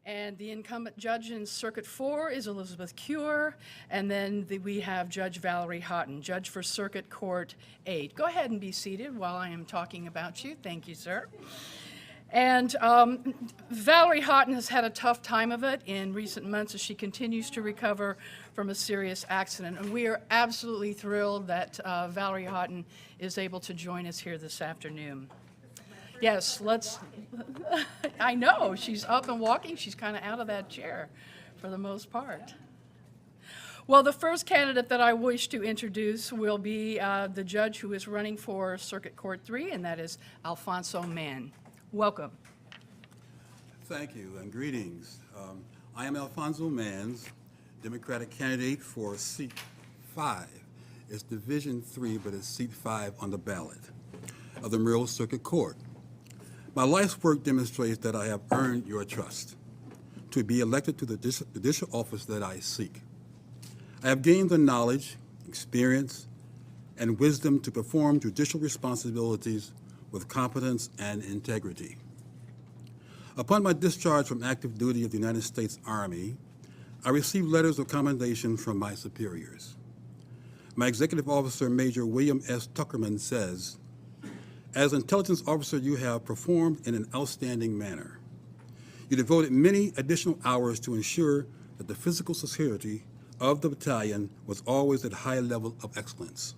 And the incumbent judge in Circuit 4 is Elizabeth Cure, and then we have Judge Valerie Haughton, judge for Circuit Court 8. Go ahead and be seated while I am talking about you. Thank you, sir. And Valerie Haughton has had a tough time of it in recent months as she continues to recover from a serious accident. And we are absolutely thrilled that Valerie Haughton is able to join us here this afternoon. Yes, let's, I know, she's up and walking. She's kind of out of that chair for the most part. Well, the first candidate that I wish to introduce will be the judge who is running for Circuit Court 3, and that is Alfonso Mann. Welcome. Thank you, and greetings. I am Alfonso Mann, Democratic candidate for seat 5. It's Division 3, but it's seat 5 on the ballot of the Monroe Circuit Court. My life's work demonstrates that I have earned your trust to be elected to the judicial office that I seek. I have gained the knowledge, experience, and wisdom to perform judicial responsibilities with competence and integrity. Upon my discharge from active duty of the United States Army, I received letters of commendation from my superiors. My executive officer, Major William S. Tuckerman, says, "As intelligence officer, you have performed in an outstanding manner. You devoted many additional hours to ensure that the physical security of the battalion was always at a high level of excellence.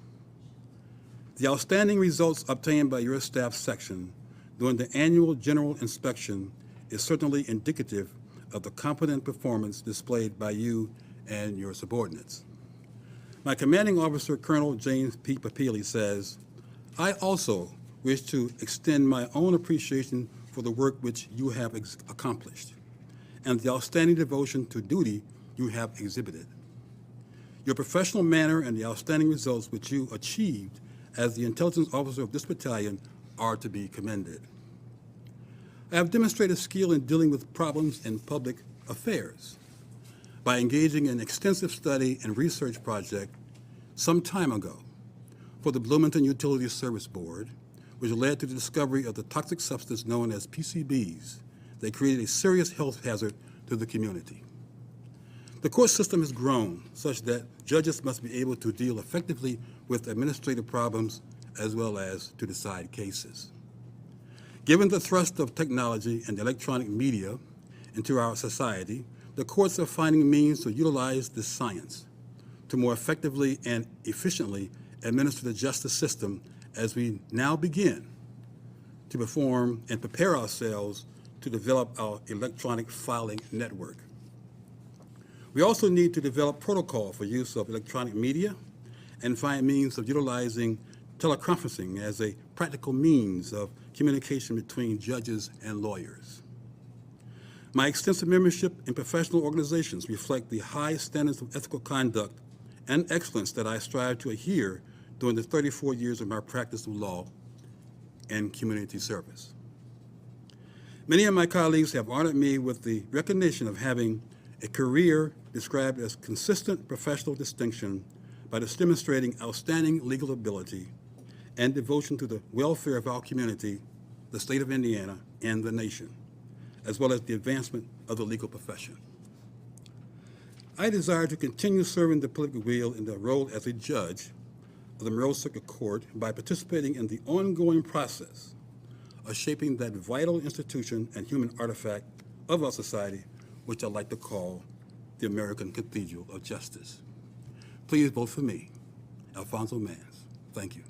The outstanding results obtained by your staff section during the annual general inspection is certainly indicative of the competent performance displayed by you and your subordinates." My commanding officer, Colonel James P. Papili, says, "I also wish to extend my own appreciation for the work which you have accomplished and the outstanding devotion to duty you have exhibited. Your professional manner and the outstanding results which you achieved as the intelligence officer of this battalion are to be commended. I have demonstrated skill in dealing with problems in public affairs by engaging in extensive study and research project some time ago for the Bloomington Utility Service Board, which led to the discovery of the toxic substance known as PCBs that created a serious health hazard to the community. The court system has grown such that judges must be able to deal effectively with administrative problems as well as to decide cases. Given the thrust of technology and electronic media into our society, the courts are finding means to utilize this science to more effectively and efficiently administer the justice system as we now begin to perform and prepare ourselves to develop our electronic filing network. We also need to develop protocol for use of electronic media and find means of utilizing teleconferencing as a practical means of communication between judges and lawyers. My extensive membership in professional organizations reflect the high standards of ethical conduct and excellence that I strive to adhere during the 34 years of my practice of law and community service. Many of my colleagues have honored me with the recognition of having a career described as consistent professional distinction by demonstrating outstanding legal ability and devotion to the welfare of our community, the state of Indiana, and the nation, as well as the advancement of the legal profession. I desire to continue serving the political wheel in the role as a judge of the Monroe Circuit Court by participating in the ongoing process of shaping that vital institution and human artifact of our society, which I like to call the American Cathedral of Justice. Please vote for me, Alfonso Mann. Thank you.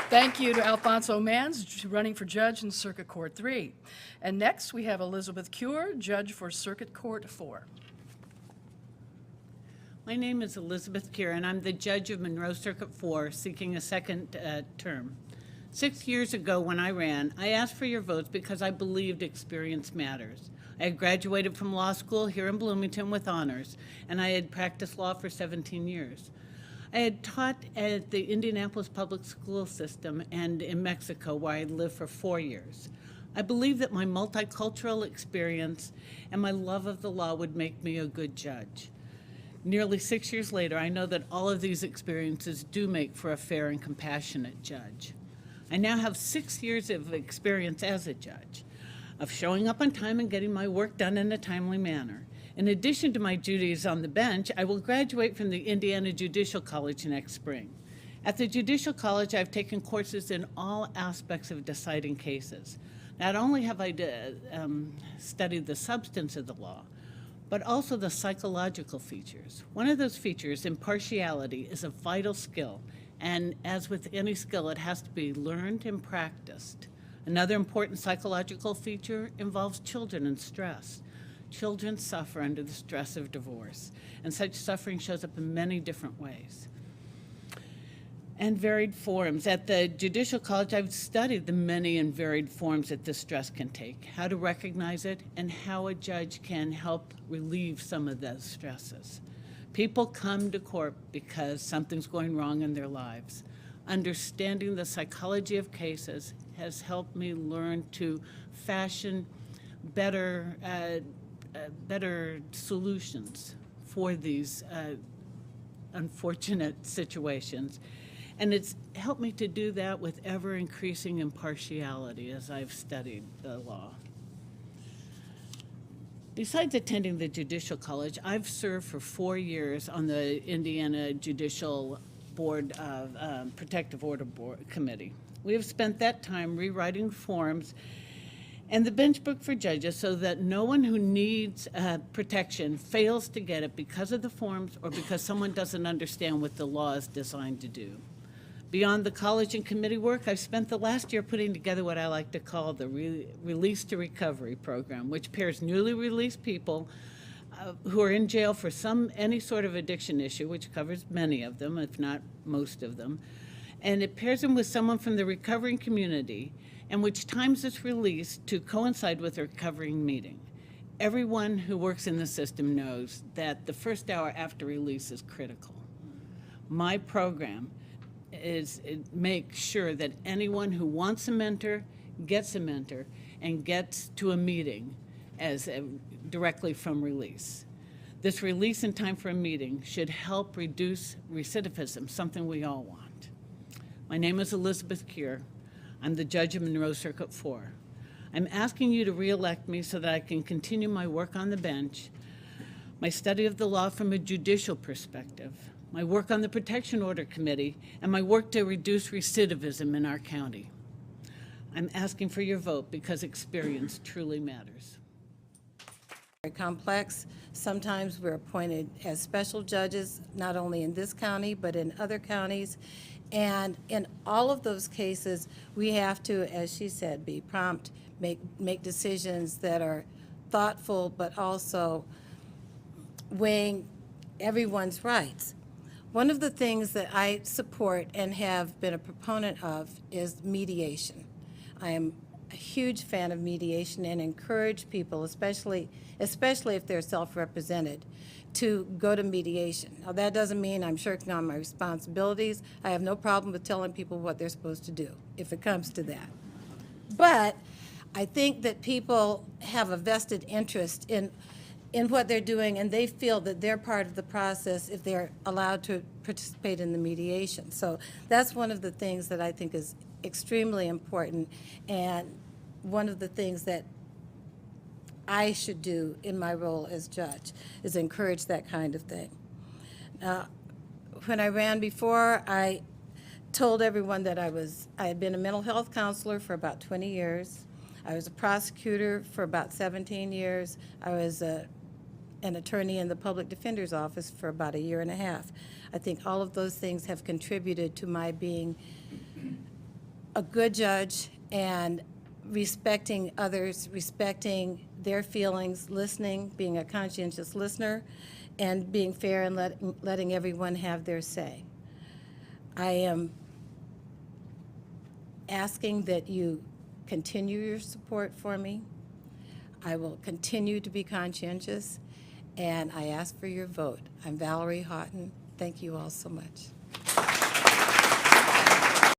Thank you to Alfonso Mann, running for judge in Circuit Court 3. And next we have Elizabeth Cure, judge for Circuit Court 4. My name is Elizabeth Cure, and I'm the judge of Monroe Circuit 4, seeking a second term. 6 years ago when I ran, I asked for your votes because I believed experience matters. I had graduated from law school here in Bloomington with honors, and I had practiced law for 17 years. I had taught at the Indianapolis public school system and in Mexico, where I lived for 4 years. I believe that my multicultural experience and my love of the law would make me a good judge. Nearly 6 years later, I know that all of these experiences do make for a fair and compassionate judge. I now have 6 years of experience as a judge, of showing up on time and getting my work done in a timely manner. In addition to my duties on the bench, I will graduate from the Indiana Judicial College next spring. At the Judicial College, I've taken courses in all aspects of deciding cases. Not only have I studied the substance of the law, but also the psychological features. One of those features, impartiality, is a vital skill, and as with any skill, it has to be learned and practiced. Another important psychological feature involves children and stress. Children suffer under the stress of divorce, and such suffering shows up in many different ways and varied forms. At the Judicial College, I've studied the many and varied forms that this stress can take, how to recognize it, and how a judge can help relieve some of those stresses. People come to court because something's going wrong in their lives. Understanding the psychology of cases has helped me learn to fashion better solutions for these unfortunate situations. And it's helped me to do that with ever-increasing impartiality as I've studied the law. Besides attending the Judicial College, I've served for 4 years on the Indiana Judicial Board of Protective Order Committee. We have spent that time rewriting forms and the bench book for judges so that no one who needs protection fails to get it because of the forms or because someone doesn't understand what the law is designed to do. Beyond the college and committee work, I've spent the last year putting together what I like to call the Release to Recovery program, which pairs newly released people who are in jail for any sort of addiction issue, which covers many of them, if not most of them, and it pairs them with someone from the recovering community, and which times this release to coincide with a recovering meeting. Everyone who works in the system knows that the first hour after release is critical. My program makes sure that anyone who wants a mentor gets a mentor and gets to a meeting directly from release. This release in time for a meeting should help reduce recidivism, something we all want. My name is Elizabeth Cure. I'm the judge of Monroe Circuit 4. I'm asking you to re-elect me so that I can continue my work on the bench, my study of the law from a judicial perspective, my work on the Protection Order Committee, and my work to reduce recidivism in our county. I'm asking for your vote because experience truly matters. Very complex. Sometimes we're appointed as special judges, not only in this county, but in other counties. And in all of those cases, we have to, as she said, be prompt, make decisions that are thoughtful, but also weighing everyone's rights. One of the things that I support and have been a proponent of is mediation. I am a huge fan of mediation and encourage people, especially if they're self-represented, to go to mediation. Now, that doesn't mean I'm shirking on my responsibilities. I have no problem with telling people what they're supposed to do, if it comes to that. But I think that people have a vested interest in what they're doing, and they feel that they're part of the process if they're allowed to participate in the mediation. So that's one of the things that I think is extremely important, and one of the things that I should do in my role as judge is encourage that kind of thing. When I ran before, I told everyone that I had been a mental health counselor for about 20 years. I was a prosecutor for about 17 years. I was an attorney in the public defender's office for about 1.5 years. I think all of those things have contributed to my being a good judge and respecting others, respecting their feelings, listening, being a conscientious listener, and being fair and letting everyone have their say. I am asking that you continue your support for me. I will continue to be conscientious, and I ask for your vote. I'm Valerie Haughton. Thank you all so much.